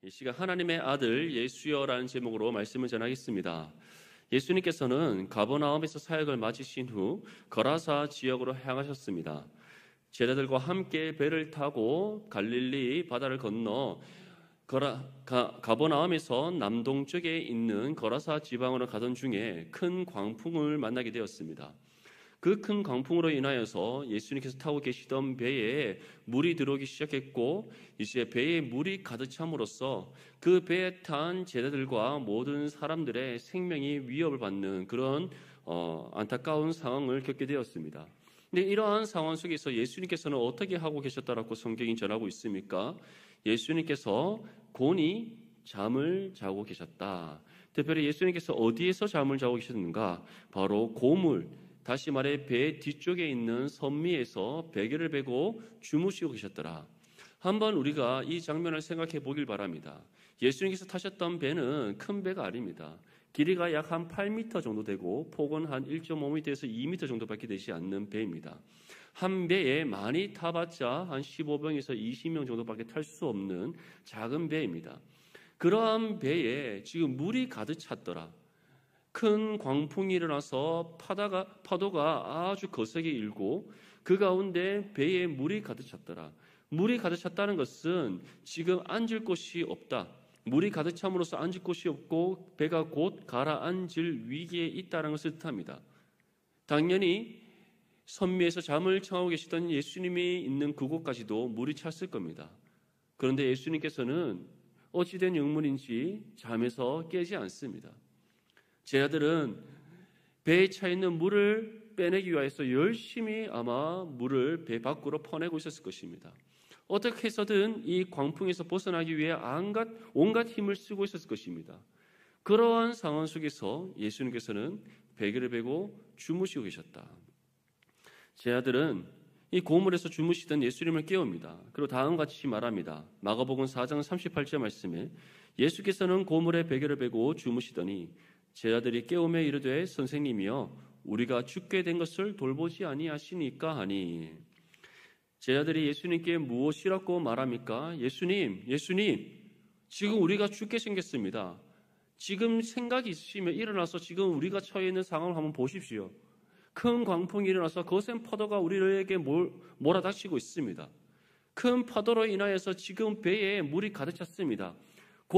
이 시간 하나님의 아들 예수여라는 제목으로 말씀을 전하겠습니다. 예수님께서는 가버나움에서 사역을 마치신 후 거라사 지역으로 향하셨습니다. 제자들과 함께 배를 타고 갈릴리 바다를 건너 가버나움에서 남동쪽에 있는 거라사 지방으로 가던 중에 큰 광풍을 만나게 되었습니다. 그 큰 광풍으로 인하여서 예수님께서 타고 계시던 배에 물이 들어오기 시작했고, 이제 배에 물이 가득 참으로써 그 배에 탄 제자들과 모든 사람들의 생명이 위협을 받는 그런 안타까운 상황을 겪게 되었습니다. 근데 이러한 상황 속에서 예수님께서는 어떻게 하고 계셨다라고 성경이 전하고 있습니까? 예수님께서 곤히 잠을 자고 계셨다. 특별히 예수님께서 어디에서 잠을 자고 계셨는가? 바로 고물, 다시 말해 배 뒤쪽에 있는 선미에서 베개를 베고 주무시고 계셨더라. 한번 우리가 이 장면을 생각해 보길 바랍니다. 예수님께서 타셨던 배는 큰 배가 아닙니다. 길이가 약 한 8m 정도 되고 폭은 한 1.5m에서 2m 정도밖에 되지 않는 배입니다. 한 배에 많이 타봤자 한 15명에서 20명 정도밖에 탈 수 없는 작은 배입니다. 그러한 배에 지금 물이 가득 찼더라. 큰 광풍이 일어나서 파도가 아주 거세게 일고 그 가운데 배에 물이 가득 찼더라. 물이 가득 찼다는 것은 지금 앉을 곳이 없다. 물이 가득 참으로써 앉을 곳이 없고 배가 곧 가라앉을 위기에 있다는 것을 뜻합니다. 당연히 선미에서 잠을 청하고 계시던 예수님이 있는 그곳까지도 물이 찼을 겁니다. 그런데 예수님께서는 어찌된 영문인지 잠에서 깨지 않습니다. 제자들은 배에 차 있는 물을 빼내기 위해서 열심히 아마 물을 배 밖으로 퍼내고 있었을 것입니다. 어떻게 해서든 이 광풍에서 벗어나기 위해 온갖 힘을 쓰고 있었을 것입니다. 그러한 상황 속에서 예수님께서는 베개를 베고 주무시고 계셨다. 제자들은 이 고물에서 주무시던 예수님을 깨웁니다. 그리고 다음과 같이 말합니다. 마가복음 4장 38절 말씀에 예수께서는 고물에 베개를 베고 주무시더니 제자들이 깨우며 이르되 선생님이여 우리가 죽게 된 것을 돌보지 아니하시니까 하니. 제자들이 예수님께 무엇이라고 말합니까? 예수님 지금 우리가 죽게 생겼습니다. 지금 생각이 있으시면 일어나서 지금 우리가 처해 있는 상황을 한번 보십시오. 큰 광풍이 일어나서 거센 파도가 우리에게 몰아닥치고 있습니다. 큰 파도로 인하여서 지금 배에 물이 가득 찼습니다. 그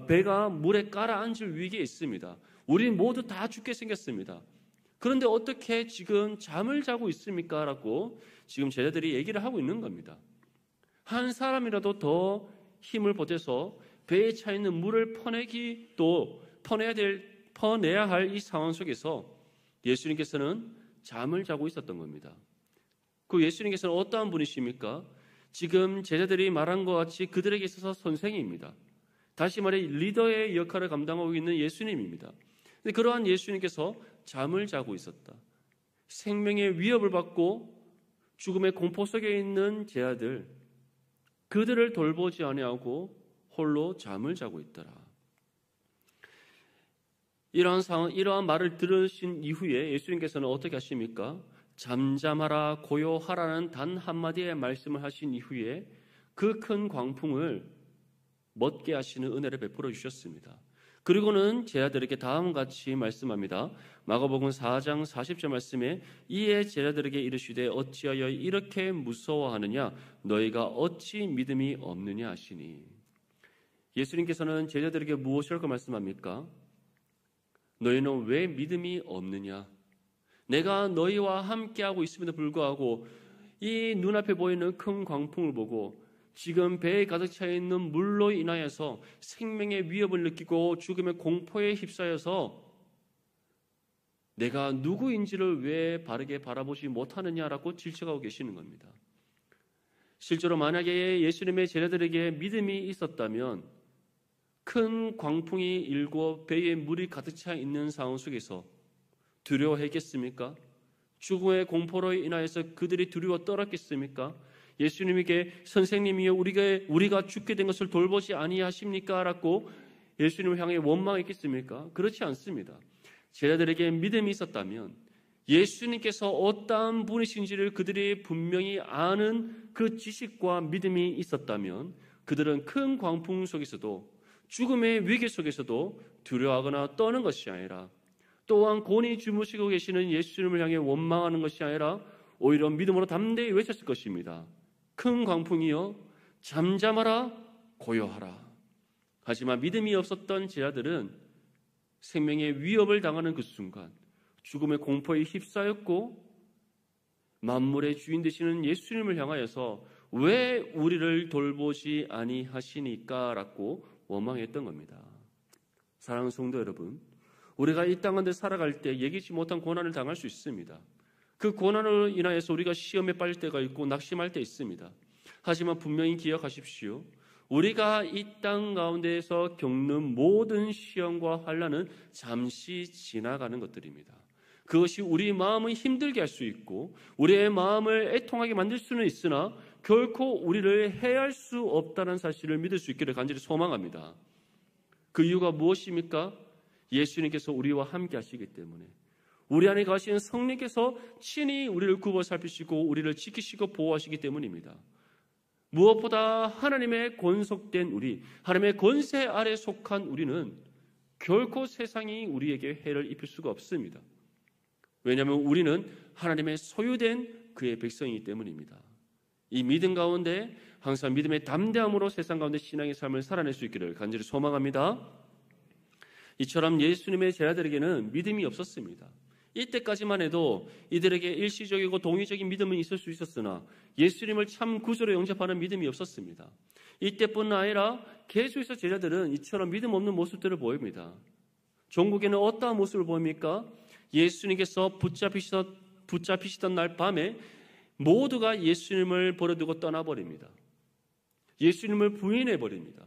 배가 물에 깔아앉을 위기에 있습니다. 우리 모두 다 죽게 생겼습니다. 그런데 어떻게 지금 잠을 자고 있습니까? 라고 지금 제자들이 얘기를 하고 있는 겁니다. 한 사람이라도 더 힘을 보태서 배에 차 있는 물을 퍼내야 할 이 상황 속에서 예수님께서는 잠을 자고 있었던 겁니다. 그 예수님께서는 어떠한 분이십니까? 지금 제자들이 말한 것 같이 그들에게 있어서 선생입니다. 다시 말해 리더의 역할을 감당하고 있는 예수님입니다. 근데 그러한 예수님께서 잠을 자고 있었다. 생명의 위협을 받고 죽음의 공포 속에 있는 제자들, 그들을 돌보지 아니하고 홀로 잠을 자고 있더라. 이러한 말을 들으신 이후에 예수님께서는 어떻게 하십니까? 잠잠하라 고요하라는 단 한마디의 말씀을 하신 이후에 그 큰 광풍을 멎게 하시는 은혜를 베풀어 주셨습니다. 그리고는 제자들에게 다음과 같이 말씀합니다. 마가복음 4장 40절 말씀에 이에 제자들에게 이르시되 어찌하여 이렇게 무서워하느냐 너희가 어찌 믿음이 없느냐 하시니. 예수님께서는 제자들에게 무엇이라고 말씀합니까? 너희는 왜 믿음이 없느냐? 내가 너희와 함께하고 있음에도 불구하고 이 눈앞에 보이는 큰 광풍을 보고 지금 배에 가득 차 있는 물로 인하여서 생명의 위협을 느끼고 죽음의 공포에 휩싸여서 내가 누구인지를 왜 바르게 바라보지 못하느냐라고 질책하고 계시는 겁니다. 실제로 만약에 예수님의 제자들에게 믿음이 있었다면 큰 광풍이 일고 배에 물이 가득 차 있는 상황 속에서 두려워했겠습니까? 죽음의 공포로 인하여서 그들이 두려워 떨었겠습니까? 예수님에게 선생님이여 우리가 죽게 된 것을 돌보지 아니하십니까? 라고 예수님을 향해 원망했겠습니까? 그렇지 않습니다. 제자들에게 믿음이 있었다면 예수님께서 어떠한 분이신지를 그들이 분명히 아는 그 지식과 믿음이 있었다면 그들은 큰 광풍 속에서도 죽음의 위기 속에서도 두려워하거나 떠는 것이 아니라 또한 곤히 주무시고 계시는 예수님을 향해 원망하는 것이 아니라 오히려 믿음으로 담대히 외쳤을 것입니다. 큰 광풍이여 잠잠하라 고요하라. 하지만 믿음이 없었던 제자들은 생명의 위협을 당하는 그 순간 죽음의 공포에 휩싸였고 만물의 주인 되시는 예수님을 향하여서 왜 우리를 돌보지 아니하시니까 라고 원망했던 겁니다. 사랑하는 성도 여러분, 우리가 이 땅 가운데 살아갈 때 예기치 못한 고난을 당할 수 있습니다. 그 고난으로 인하여서 우리가 시험에 빠질 때가 있고 낙심할 때 있습니다. 하지만 분명히 기억하십시오. 우리가 이 땅 가운데에서 겪는 모든 시험과 환난은 잠시 지나가는 것들입니다. 그것이 우리 마음을 힘들게 할 수 있고 우리의 마음을 애통하게 만들 수는 있으나 결코 우리를 해할 수 없다는 사실을 믿을 수 있기를 간절히 소망합니다. 그 이유가 무엇입니까? 예수님께서 우리와 함께 하시기 때문에 우리 안에 가시는 성령께서 친히 우리를 굽어 살피시고 우리를 지키시고 보호하시기 때문입니다. 무엇보다 하나님의 권속된 우리, 하나님의 권세 아래 속한 우리는 결코 세상이 우리에게 해를 입힐 수가 없습니다. 왜냐하면 우리는 하나님의 소유된 그의 백성이기 때문입니다. 이 믿음 가운데 항상 믿음의 담대함으로 세상 가운데 신앙의 삶을 살아낼 수 있기를 간절히 소망합니다. 이처럼 예수님의 제자들에게는 믿음이 없었습니다. 이때까지만 해도 이들에게 일시적이고 동의적인 믿음은 있을 수 있었으나 예수님을 참 구주로 영접하는 믿음이 없었습니다. 이때뿐 아니라 계속해서 제자들은 이처럼 믿음 없는 모습들을 보입니다. 종국에는 어떠한 모습을 보입니까? 예수님께서 붙잡히시던 날 밤에 모두가 예수님을 버려두고 떠나버립니다. 예수님을 부인해버립니다.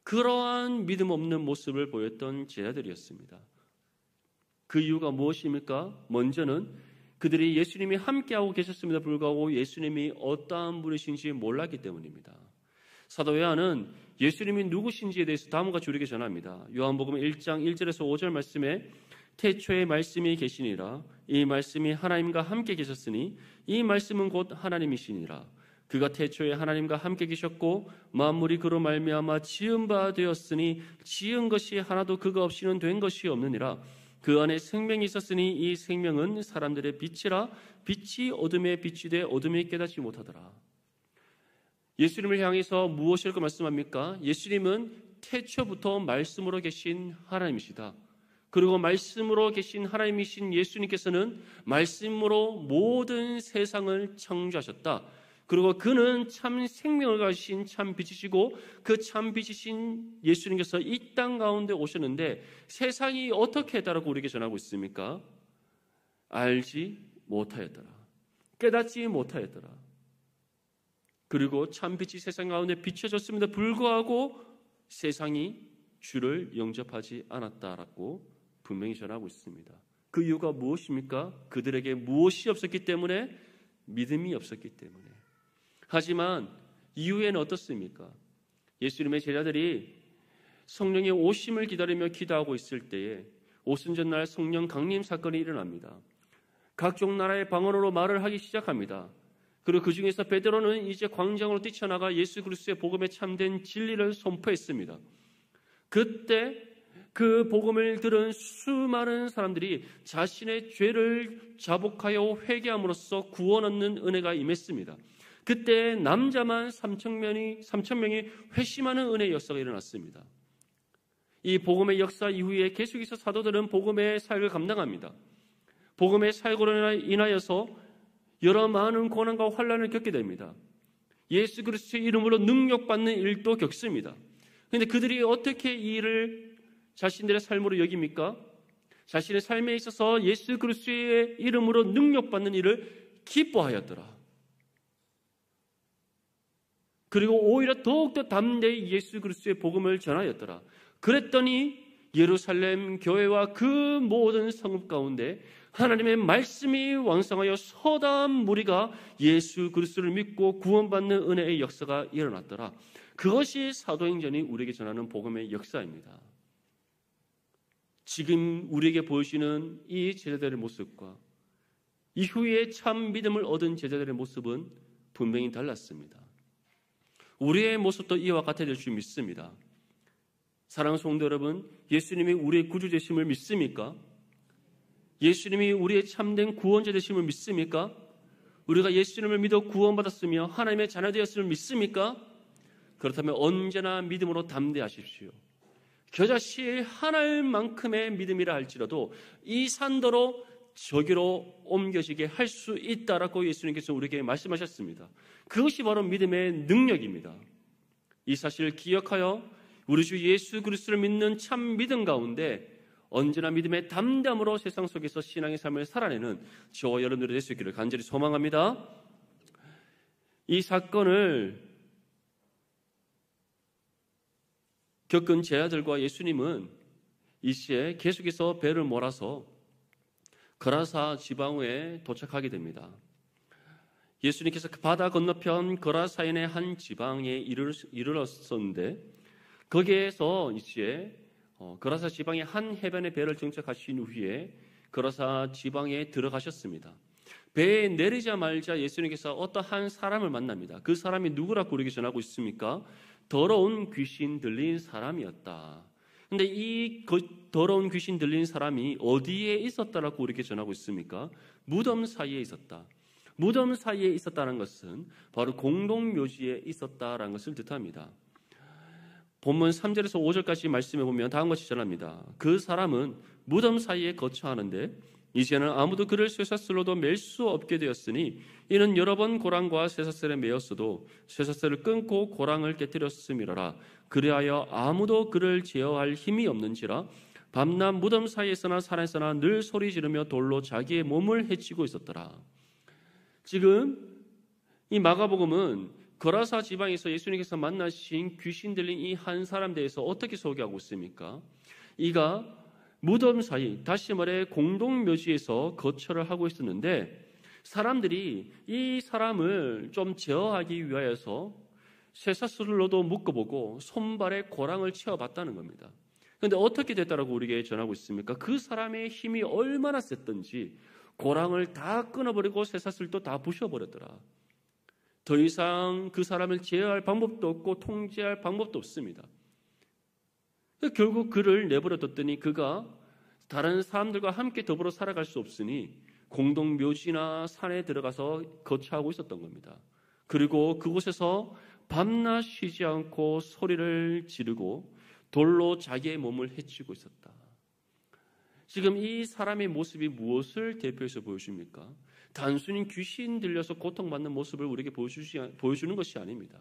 그러한 믿음 없는 모습을 보였던 제자들이었습니다. 그 이유가 무엇입니까? 먼저는 그들이 예수님이 함께하고 계셨음에도 불구하고 예수님이 어떠한 분이신지 몰랐기 때문입니다. 사도 요한은 예수님이 누구신지에 대해서 다음과 같이 우리에게 전합니다. 요한복음 1장 1절에서 5절 말씀에 태초에 말씀이 계시니라 이 말씀이 하나님과 함께 계셨으니 이 말씀은 곧 하나님이시니라 그가 태초에 하나님과 함께 계셨고 만물이 그로 말미암아 지은 바 되었으니 지은 것이 하나도 그가 없이는 된 것이 없느니라 그 안에 생명이 있었으니 이 생명은 사람들의 빛이라 빛이 어둠에 비치되 어둠이 깨닫지 못하더라. 예수님을 향해서 무엇이라고 말씀합니까? 예수님은 태초부터 말씀으로 계신 하나님이시다. 그리고 말씀으로 계신 하나님이신 예수님께서는 말씀으로 모든 세상을 창조하셨다. 그리고 그는 참 생명을 가지신 참 빛이시고 그 참 빛이신 예수님께서 이 땅 가운데 오셨는데 세상이 어떻게 했다라고 우리에게 전하고 있습니까? 알지 못하였더라. 깨닫지 못하였더라. 그리고 참 빛이 세상 가운데 비춰졌음에도 불구하고 세상이 주를 영접하지 않았다라고 분명히 전하고 있습니다. 그 이유가 무엇입니까? 그들에게 무엇이 없었기 때문에? 믿음이 없었기 때문에. 하지만 이후에는 어떻습니까? 예수님의 제자들이 성령의 오심을 기다리며 기도하고 있을 때에 오순절날 성령 강림 사건이 일어납니다. 각종 나라의 방언으로 말을 하기 시작합니다. 그리고 그 중에서 베드로는 이제 광장으로 뛰쳐나가 예수 그리스도의 복음에 참된 진리를 선포했습니다. 그때 그 복음을 들은 수많은 사람들이 자신의 죄를 자복하여 회개함으로써 구원 얻는 은혜가 임했습니다. 그때 남자만 3,000명이 회심하는 은혜의 역사가 일어났습니다. 이 복음의 역사 이후에 계속해서 사도들은 복음의 사역을 감당합니다. 복음의 사역으로 인하여서 여러 많은 고난과 환난을 겪게 됩니다. 예수 그리스도의 이름으로 능력받는 일도 겪습니다. 그런데 그들이 어떻게 이 일을 자신들의 삶으로 여깁니까? 자신의 삶에 있어서 예수 그리스도의 이름으로 능력받는 일을 기뻐하였더라. 그리고 오히려 더욱더 담대히 예수 그리스도의 복음을 전하였더라. 그랬더니 예루살렘 교회와 그 모든 성읍 가운데 하나님의 말씀이 왕성하여 서다한 무리가 예수 그리스도를 믿고 구원받는 은혜의 역사가 일어났더라. 그것이 사도행전이 우리에게 전하는 복음의 역사입니다. 지금 우리에게 보여주시는 이 제자들의 모습과 이후에 참 믿음을 얻은 제자들의 모습은 분명히 달랐습니다. 우리의 모습도 이와 같아질 줄 믿습니다. 사랑하는 성도 여러분, 예수님이 우리의 구주 되심을 믿습니까? 예수님이 우리의 참된 구원자 되심을 믿습니까? 우리가 예수님을 믿어 구원받았으며 하나님의 자녀 되었음을 믿습니까? 그렇다면 언제나 믿음으로 담대하십시오. 겨자씨 하나만큼의 믿음이라 할지라도 이 산더러 저기로 옮겨지게 할 수 있다라고 예수님께서 우리에게 말씀하셨습니다. 그것이 바로 믿음의 능력입니다. 이 사실을 기억하여 우리 주 예수 그리스도를 믿는 참 믿음 가운데 언제나 믿음의 담담으로 세상 속에서 신앙의 삶을 살아내는 저와 여러분들이 될 수 있기를 간절히 소망합니다. 이 사건을 겪은 제 아들과 예수님은 이 시에 계속해서 배를 몰아서 거라사 지방에 도착하게 됩니다. 예수님께서 그 바다 건너편 거라사인의 한 지방에 이르렀었는데 거기에서 이제 거라사 지방의 한 해변에 배를 정착하신 후에 거라사 지방에 들어가셨습니다. 배에 내리자마자 예수님께서 어떠한 사람을 만납니다. 그 사람이 누구라고 우리에게 전하고 있습니까? 더러운 귀신 들린 사람이었다. 근데 이 더러운 귀신 들린 사람이 어디에 있었다라고 우리에게 전하고 있습니까? 무덤 사이에 있었다. 무덤 사이에 있었다는 것은 바로 공동묘지에 있었다라는 것을 뜻합니다. 본문 3절에서 5절까지 말씀해 보면 다음과 같이 전합니다. 그 사람은 무덤 사이에 거처하는데 이제는 아무도 그를 쇠사슬로도 맬 수 없게 되었으니 이는 여러 번 고랑과 쇠사슬에 매였어도 쇠사슬을 끊고 고랑을 깨뜨렸음이라라. 그리하여 아무도 그를 제어할 힘이 없는지라 밤낮 무덤 사이에서나 산에서나 늘 소리 지르며 돌로 자기의 몸을 해치고 있었더라. 지금 이 마가복음은 거라사 지방에서 예수님께서 만나신 귀신 들린 이 한 사람 대해서 어떻게 소개하고 있습니까? 이가 무덤 사이, 다시 말해 공동묘지에서 거처를 하고 있었는데 사람들이 이 사람을 좀 제어하기 위하여서 쇠사슬로도 묶어보고 손발에 고랑을 채워봤다는 겁니다. 그런데 어떻게 됐다라고 우리에게 전하고 있습니까? 그 사람의 힘이 얼마나 셌던지 고랑을 다 끊어버리고 쇠사슬도 다 부셔버렸더라. 더 이상 그 사람을 제어할 방법도 없고 통제할 방법도 없습니다. 결국 그를 내버려뒀더니 그가 다른 사람들과 함께 더불어 살아갈 수 없으니 공동묘지나 산에 들어가서 거처하고 있었던 겁니다. 그리고 그곳에서 밤낮 쉬지 않고 소리를 지르고 돌로 자기의 몸을 해치고 있었다. 지금 이 사람의 모습이 무엇을 대표해서 보여줍니까? 단순히 귀신 들려서 고통받는 모습을 우리에게 보여주는 것이 아닙니다.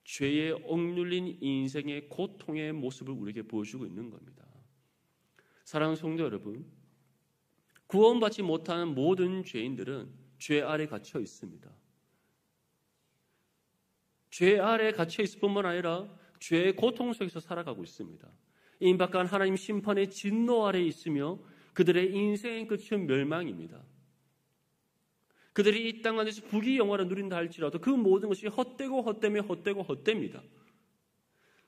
죄에 억눌린 인생의 고통의 모습을 우리에게 보여주고 있는 겁니다. 사랑하는 성도 여러분, 구원받지 못한 모든 죄인들은 죄 아래 갇혀 있습니다. 죄 아래 갇혀 있을 뿐만 아니라 죄의 고통 속에서 살아가고 있습니다. 임박한 하나님 심판의 진노 아래 있으며 그들의 인생의 끝은 멸망입니다. 그들이 이 땅 안에서 부귀영화를 누린다 할지라도 그 모든 것이 헛되고 헛되며 헛되고 헛됩니다.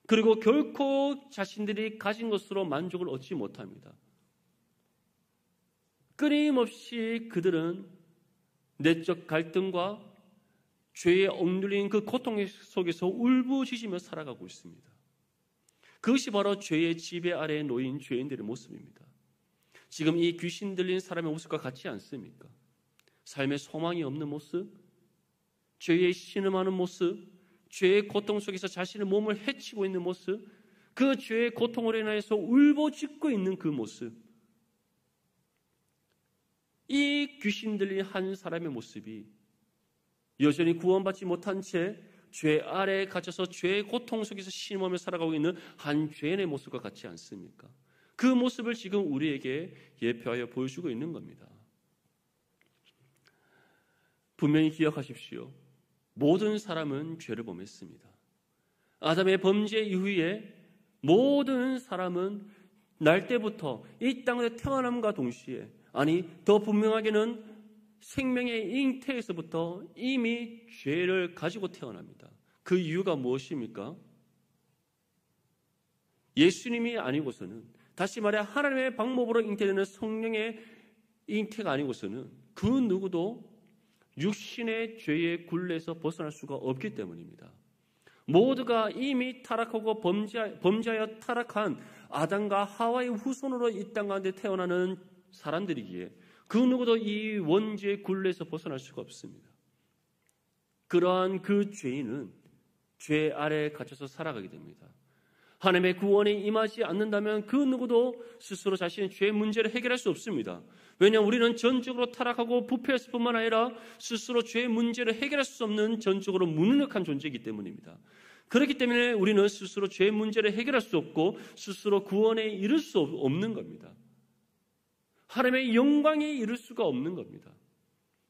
그리고 결코 자신들이 가진 것으로 만족을 얻지 못합니다. 끊임없이 그들은 내적 갈등과 죄에 억눌린 그 고통 속에서 울부짖으며 살아가고 있습니다. 그것이 바로 죄의 지배 아래에 놓인 죄인들의 모습입니다. 지금 이 귀신 들린 사람의 모습과 같지 않습니까? 삶의 소망이 없는 모습, 죄에 신음하는 모습, 죄의 고통 속에서 자신의 몸을 해치고 있는 모습, 그 죄의 고통으로 인해서 울부짖고 있는 그 모습, 이 귀신 들린 한 사람의 모습이 여전히 구원받지 못한 채 죄 아래에 갇혀서 죄의 고통 속에서 신음하며 살아가고 있는 한 죄인의 모습과 같지 않습니까? 그 모습을 지금 우리에게 예표하여 보여주고 있는 겁니다. 분명히 기억하십시오. 모든 사람은 죄를 범했습니다. 아담의 범죄 이후에 모든 사람은 날 때부터 이 땅에 태어남과 동시에, 아니 더 분명하게는 생명의 잉태에서부터 이미 죄를 가지고 태어납니다. 그 이유가 무엇입니까? 예수님이 아니고서는, 다시 말해 하나님의 방법으로 잉태되는 성령의 잉태가 아니고서는 그 누구도 육신의 죄의 굴레에서 벗어날 수가 없기 때문입니다. 모두가 이미 타락하고 범죄하여 타락한 아담과 하와의 후손으로 이 땅 가운데 태어나는 사람들이기에 그 누구도 이 원죄의 굴레에서 벗어날 수가 없습니다. 그러한 그 죄인은 죄 아래에 갇혀서 살아가게 됩니다. 하나님의 구원이 임하지 않는다면 그 누구도 스스로 자신의 죄 문제를 해결할 수 없습니다. 왜냐하면 우리는 전적으로 타락하고 부패했을 뿐만 아니라 스스로 죄 문제를 해결할 수 없는 전적으로 무능력한 존재이기 때문입니다. 그렇기 때문에 우리는 스스로 죄 문제를 해결할 수 없고 스스로 구원에 이를 수 없는 겁니다. 하나님의 영광에 이를 수가 없는 겁니다.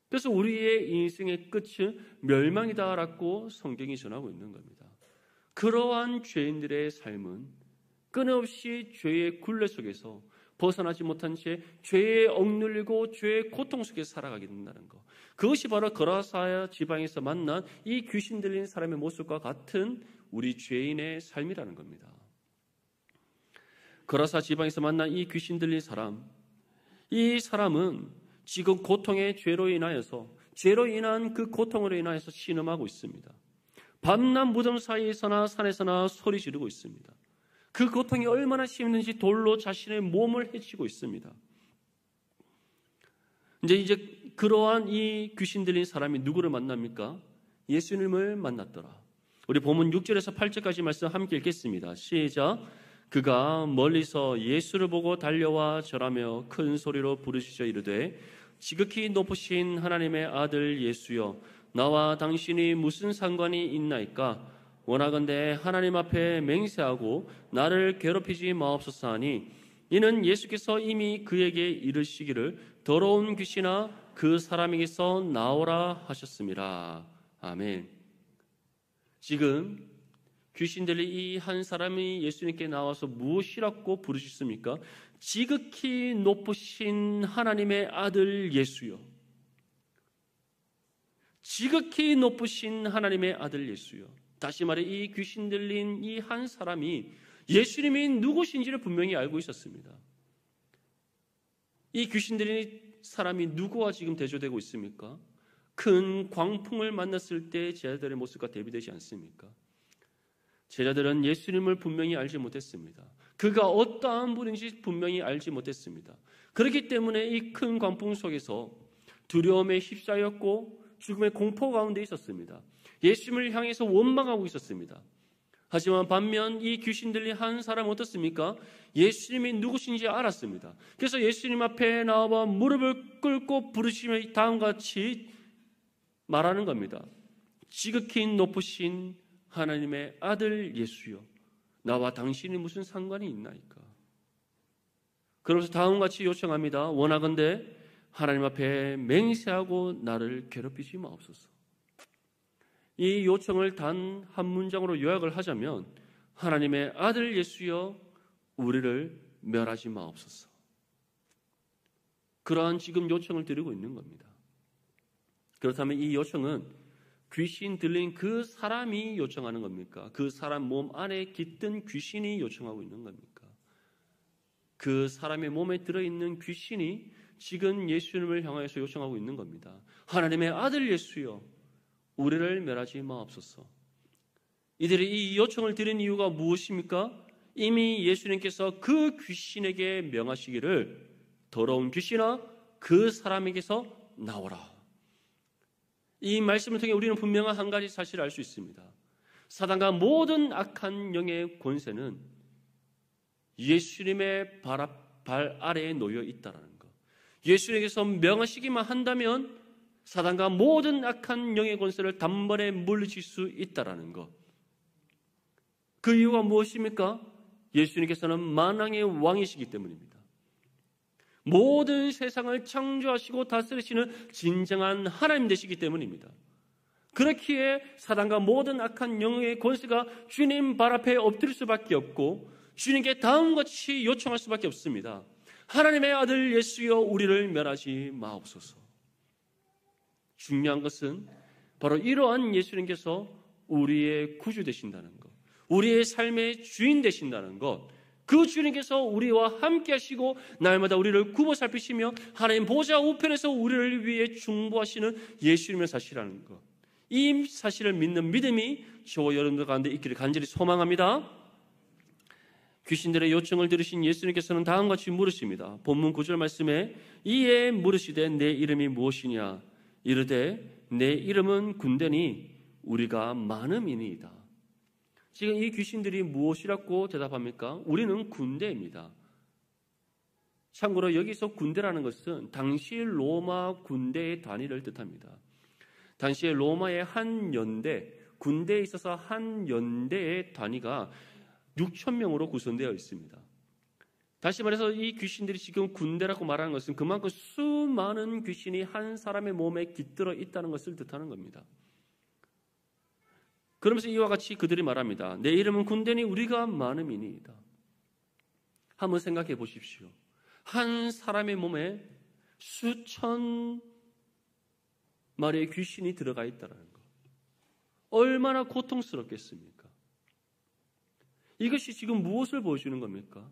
그래서 우리의 인생의 끝은 멸망이다라고 성경이 전하고 있는 겁니다. 그러한 죄인들의 삶은 끊임없이 죄의 굴레 속에서 벗어나지 못한 채 죄에 억눌리고 죄의 고통 속에 살아가게 된다는 것. 그것이 바로 거라사 지방에서 만난 이 귀신 들린 사람의 모습과 같은 우리 죄인의 삶이라는 겁니다. 거라사 지방에서 만난 이 귀신 들린 사람, 이 사람은 지금 고통의 죄로 인한 그 고통으로 인하여서 신음하고 있습니다. 밤낮 무덤 사이에서나 산에서나 소리 지르고 있습니다. 그 고통이 얼마나 심했는지 돌로 자신의 몸을 해치고 있습니다. 이제 그러한 이 귀신 들린 사람이 누구를 만납니까? 예수님을 만났더라. 우리 본문 6절에서 8절까지 말씀 함께 읽겠습니다. 시작. 그가 멀리서 예수를 보고 달려와 절하며 큰 소리로 부르시자 이르되 지극히 높으신 하나님의 아들 예수여 나와 당신이 무슨 상관이 있나이까? 원하건대 하나님 앞에 맹세하고 나를 괴롭히지 마옵소서 하니 이는 예수께서 이미 그에게 이르시기를 더러운 귀신아 그 사람에게서 나오라 하셨습니다. 아멘. 지금 귀신 들린 이 한 사람이 예수님께 나와서 무엇이라고 부르셨습니까? 지극히 높으신 하나님의 아들 예수여. 지극히 높으신 하나님의 아들 예수여. 다시 말해 이 귀신 들린 이 한 사람이 예수님이 누구신지를 분명히 알고 있었습니다. 이 귀신 들린 사람이 누구와 지금 대조되고 있습니까? 큰 광풍을 만났을 때 제자들의 모습과 대비되지 않습니까? 제자들은 예수님을 분명히 알지 못했습니다. 그가 어떠한 분인지 분명히 알지 못했습니다. 그렇기 때문에 이 큰 광풍 속에서 두려움에 휩싸였고 죽음의 공포 가운데 있었습니다. 예수님을 향해서 원망하고 있었습니다. 하지만 반면 이 귀신 들린 한 사람은 어떻습니까? 예수님이 누구신지 알았습니다. 그래서 예수님 앞에 나와 무릎을 꿇고 부르시며 다음과 같이 말하는 겁니다. 지극히 높으신 하나님의 아들 예수여 나와 당신이 무슨 상관이 있나이까? 그러면서 다음과 같이 요청합니다. 원하건대 하나님 앞에 맹세하고 나를 괴롭히지 마옵소서. 이 요청을 단 한 문장으로 요약을 하자면 하나님의 아들 예수여 우리를 멸하지 마옵소서. 그러한 지금 요청을 드리고 있는 겁니다. 그렇다면 이 요청은 귀신 들린 그 사람이 요청하는 겁니까? 그 사람 몸 안에 깃든 귀신이 요청하고 있는 겁니까? 그 사람의 몸에 들어있는 귀신이 지금 예수님을 향하여서 요청하고 있는 겁니다. 하나님의 아들 예수여 우리를 멸하지 마옵소서. 이들이 이 요청을 드린 이유가 무엇입니까? 이미 예수님께서 그 귀신에게 명하시기를 더러운 귀신아 그 사람에게서 나오라. 이 말씀을 통해 우리는 분명한 한 가지 사실을 알 수 있습니다. 사단과 모든 악한 영의 권세는 예수님의 발 아래에 놓여 있다는 것. 예수님께서 명하시기만 한다면 사단과 모든 악한 영의 권세를 단번에 물리칠 수 있다는 것. 그 이유가 무엇입니까? 예수님께서는 만왕의 왕이시기 때문입니다. 모든 세상을 창조하시고 다스리시는 진정한 하나님 되시기 때문입니다. 그렇기에 사단과 모든 악한 영의 권세가 주님 발 앞에 엎드릴 수밖에 없고 주님께 다음과 같이 요청할 수밖에 없습니다. 하나님의 아들 예수여 우리를 멸하지 마옵소서. 중요한 것은 바로 이러한 예수님께서 우리의 구주 되신다는 것, 우리의 삶의 주인 되신다는 것, 그 주님께서 우리와 함께 하시고 날마다 우리를 굽어 살피시며 하나님 보좌 우편에서 우리를 위해 중보하시는 예수님의 사실이라는 것. 이 사실을 믿는 믿음이 저와 여러분들 가운데 있기를 간절히 소망합니다. 귀신들의 요청을 들으신 예수님께서는 다음과 같이 물으십니다. 본문 9절 말씀에 이에 물으시되 내 이름이 무엇이냐 이르되 내 이름은 군대니 우리가 많음이니이다. 지금 이 귀신들이 무엇이라고 대답합니까? 우리는 군대입니다. 참고로 여기서 군대라는 것은 당시 로마 군대의 단위를 뜻합니다. 당시에 로마의 한 연대, 군대에 있어서 한 연대의 단위가 6,000명으로 구성되어 있습니다. 다시 말해서 이 귀신들이 지금 군대라고 말하는 것은 그만큼 수많은 귀신이 한 사람의 몸에 깃들어 있다는 것을 뜻하는 겁니다. 그러면서 이와 같이 그들이 말합니다. 내 이름은 군대니 우리가 많음이니이다. 한번 생각해 보십시오. 한 사람의 몸에 수천 마리의 귀신이 들어가 있다는 것. 얼마나 고통스럽겠습니까? 이것이 지금 무엇을 보여주는 겁니까?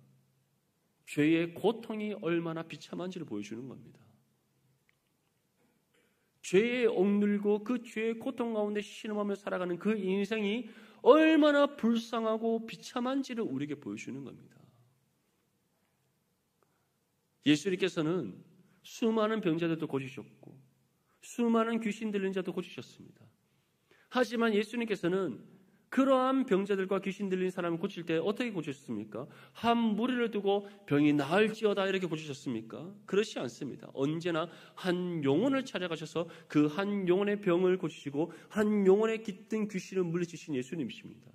죄의 고통이 얼마나 비참한지를 보여주는 겁니다. 죄에 억눌고 그 죄의 고통 가운데 신음하며 살아가는 그 인생이 얼마나 불쌍하고 비참한지를 우리에게 보여주는 겁니다. 예수님께서는 수많은 병자들도 고치셨고 수많은 귀신 들린 자도 고치셨습니다. 하지만 예수님께서는 그러한 병자들과 귀신 들린 사람을 고칠 때 어떻게 고치셨습니까? 한 무리를 두고 병이 나을지어다 이렇게 고치셨습니까? 그렇지 않습니다. 언제나 한 영혼을 찾아가셔서 그 한 영혼의 병을 고치시고 한 영혼의 깃든 귀신을 물리치신 예수님이십니다.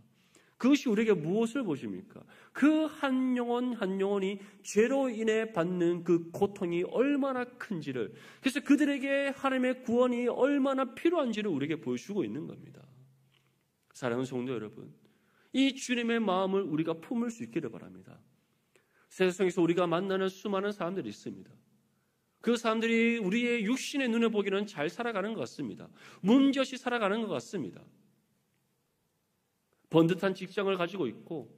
그것이 우리에게 무엇을 보십니까? 그 한 영혼 한 영혼이 죄로 인해 받는 그 고통이 얼마나 큰지를, 그래서 그들에게 하나님의 구원이 얼마나 필요한지를 우리에게 보여주고 있는 겁니다. 사랑하는 성도 여러분, 이 주님의 마음을 우리가 품을 수 있기를 바랍니다. 세상에서 우리가 만나는 수많은 사람들이 있습니다. 그 사람들이 우리의 육신의 눈에 보기는 잘 살아가는 것 같습니다. 문제없이 살아가는 것 같습니다. 번듯한 직장을 가지고 있고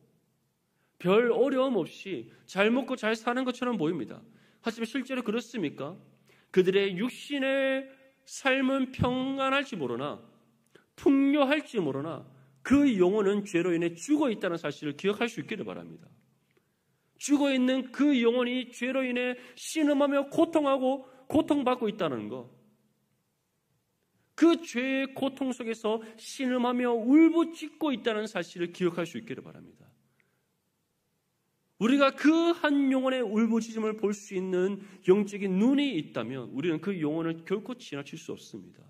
별 어려움 없이 잘 먹고 잘 사는 것처럼 보입니다. 하지만 실제로 그렇습니까? 그들의 육신의 삶은 평안할지 모르나 풍요할지 모르나 그 영혼은 죄로 인해 죽어 있다는 사실을 기억할 수 있기를 바랍니다. 죽어 있는 그 영혼이 죄로 인해 신음하며 고통하고 고통받고 있다는 것, 그 죄의 고통 속에서 신음하며 울부짖고 있다는 사실을 기억할 수 있기를 바랍니다. 우리가 그 한 영혼의 울부짖음을 볼 수 있는 영적인 눈이 있다면 우리는 그 영혼을 결코 지나칠 수 없습니다.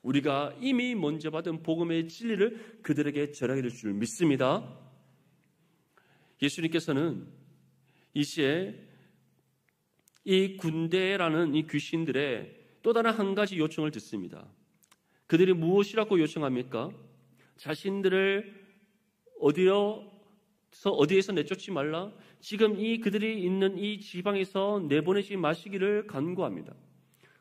우리가 이미 먼저 받은 복음의 진리를 그들에게 전하게 될 줄 믿습니다. 예수님께서는 이 시에 이 군대라는 이 귀신들의 또 다른 한 가지 요청을 듣습니다. 그들이 무엇이라고 요청합니까? 자신들을 어디에서 내쫓지 말라. 지금 그들이 있는 이 지방에서 내보내지 마시기를 간구합니다.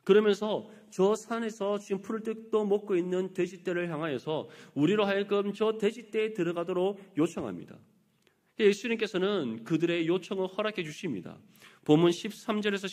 그러면서 저 산에서 지금 푸를 떡도 먹고 있는 돼지떼를 향하여서 우리로 하여금 저 돼지떼에 들어가도록 요청합니다. 예수님께서는 그들의 요청을 허락해 주십니다. 본문 13절에서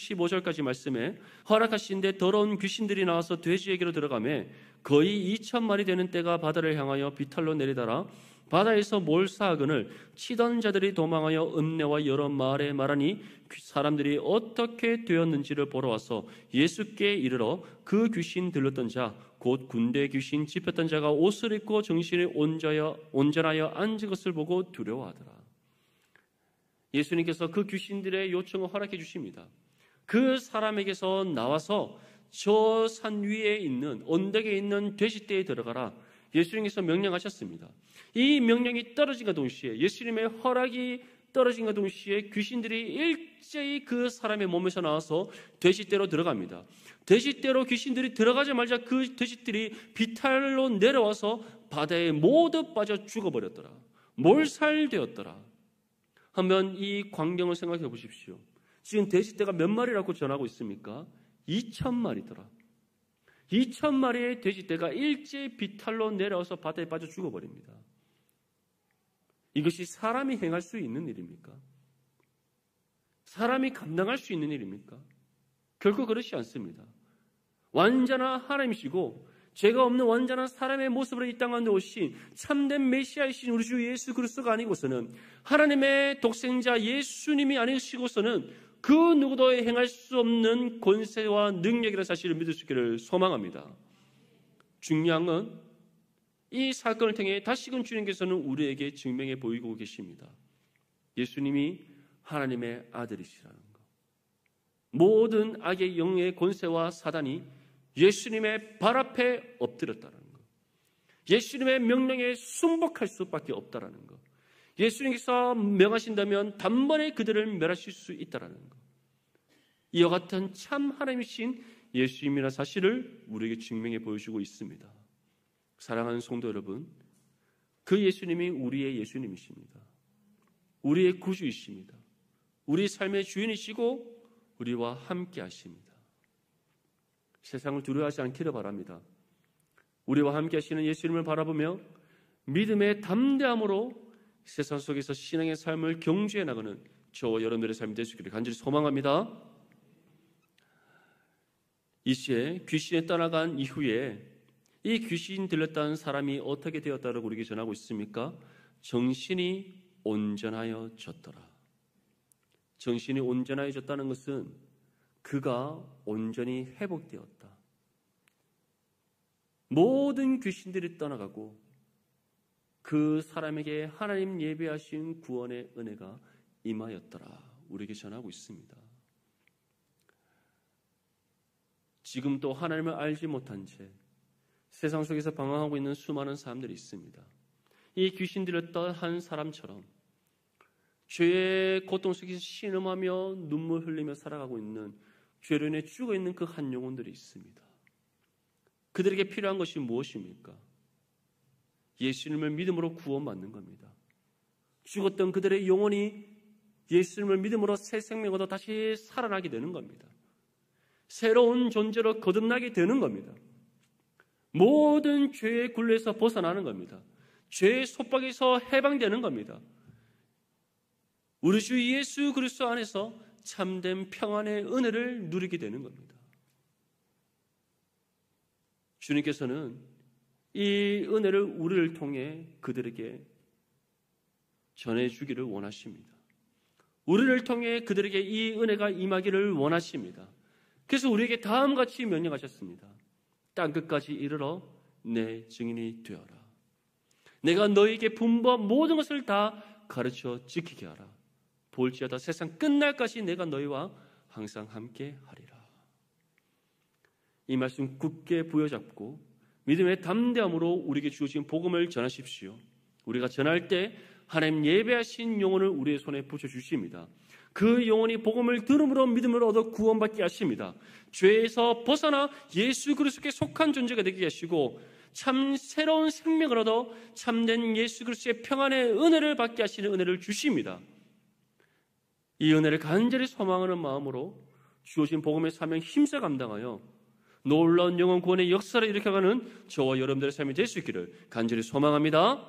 15절까지 말씀에 허락하신데 더러운 귀신들이 나와서 돼지에게로 들어가매 거의 2,000마리 되는 떼가 바다를 향하여 비탈로 내리다라 바다에서 몰사하거늘 치던 자들이 도망하여 읍내와 여러 마을에 말하니 사람들이 어떻게 되었는지를 보러 와서 예수께 이르러 그 귀신 들렸던 자 곧 군대 귀신 짚혔던 자가 옷을 입고 정신이 온전하여 앉은 것을 보고 두려워하더라. 예수님께서 그 귀신들의 요청을 허락해 주십니다. 그 사람에게서 나와서 저 산 위에 있는 언덕에 있는 돼지떼에 들어가라. 예수님께서 명령하셨습니다. 이 명령이 떨어진과 동시에 예수님의 허락이 떨어진과 동시에 귀신들이 일제히 그 사람의 몸에서 나와서 돼지떼로 들어갑니다. 돼지떼로 귀신들이 들어가자마자 그 돼지들이 비탈로 내려와서 바다에 모두 빠져 죽어버렸더라. 몰살되었더라. 한번 이 광경을 생각해 보십시오. 지금 돼지떼가 몇 마리라고 전하고 있습니까? 2,000마리더라. 2,000마리의 돼지떼가 일제히 비탈로 내려와서 바다에 빠져 죽어버립니다. 이것이 사람이 행할 수 있는 일입니까? 사람이 감당할 수 있는 일입니까? 결코 그렇지 않습니다. 완전한 하나님이시고 죄가 없는 완전한 사람의 모습으로 이 땅 가운데 오신 참된 메시아이신 우리 주 예수 그리스도가 아니고서는, 하나님의 독생자 예수님이 아니시고서는 그 누구도 행할 수 없는 권세와 능력이라는 사실을 믿을 수 있기를 소망합니다. 중요한 건 이 사건을 통해 다시금 주님께서는 우리에게 증명해 보이고 계십니다. 예수님이 하나님의 아들이시라는 것. 모든 악의 영의 권세와 사단이 예수님의 발 앞에 엎드렸다는 것. 예수님의 명령에 순복할 수밖에 없다는 것. 예수님께서 명하신다면 단번에 그들을 멸하실 수 있다는 것. 이와 같은 참 하나님이신 예수님이라는 사실을 우리에게 증명해 보여주고 있습니다. 사랑하는 성도 여러분, 그 예수님이 우리의 예수님이십니다. 우리의 구주이십니다. 우리 삶의 주인이시고 우리와 함께 하십니다. 세상을 두려워하지 않기를 바랍니다. 우리와 함께 하시는 예수님을 바라보며 믿음의 담대함으로 세상 속에서 신앙의 삶을 경주해 나가는 저와 여러분들의 삶이 될 수 있기를 간절히 소망합니다. 이 시에 귀신이 떠나간 이후에 이 귀신 들렸다는 사람이 어떻게 되었다고 우리에게 전하고 있습니까? 정신이 온전하여졌더라. 정신이 온전하여졌다는 것은 그가 온전히 회복되었다. 모든 귀신들이 떠나가고 그 사람에게 하나님 예배하신 구원의 은혜가 임하였더라. 우리에게 전하고 있습니다. 지금도 하나님을 알지 못한 채 세상 속에서 방황하고 있는 수많은 사람들이 있습니다. 이 귀신 들렸던 한 사람처럼 죄의 고통 속에서 신음하며 눈물 흘리며 살아가고 있는 죄로 인해 죽어있는 그 한 영혼들이 있습니다. 그들에게 필요한 것이 무엇입니까? 예수님을 믿음으로 구원받는 겁니다. 죽었던 그들의 영혼이 예수님을 믿음으로 새 생명을 얻어 다시 살아나게 되는 겁니다. 새로운 존재로 거듭나게 되는 겁니다. 모든 죄의 굴레에서 벗어나는 겁니다. 죄의 속박에서 해방되는 겁니다. 우리 주 예수 그리스도 안에서 참된 평안의 은혜를 누리게 되는 겁니다. 주님께서는 이 은혜를 우리를 통해 그들에게 전해주기를 원하십니다. 우리를 통해 그들에게 이 은혜가 임하기를 원하십니다. 그래서 우리에게 다음같이 명령하셨습니다. 땅끝까지 이르러 내 증인이 되어라. 내가 너에게 분부한 모든 것을 다 가르쳐 지키게 하라. 볼지어다 세상 끝날까지 내가 너희와 항상 함께 하리라. 이 말씀 굳게 부여잡고 믿음의 담대함으로 우리에게 주어진 복음을 전하십시오. 우리가 전할 때 하나님 예배하신 영혼을 우리의 손에 붙여주십니다. 그 영혼이 복음을 들음으로 믿음을 얻어 구원받게 하십니다. 죄에서 벗어나 예수 그리스도께 속한 존재가 되게 하시고 참 새로운 생명을 얻어 참된 예수 그리스도의 평안의 은혜를 받게 하시는 은혜를 주십니다. 이 은혜를 간절히 소망하는 마음으로 주어진 복음의 사명 힘써 감당하여 놀라운 영혼 구원의 역사를 일으켜가는 저와 여러분들의 삶이 될 수 있기를 간절히 소망합니다.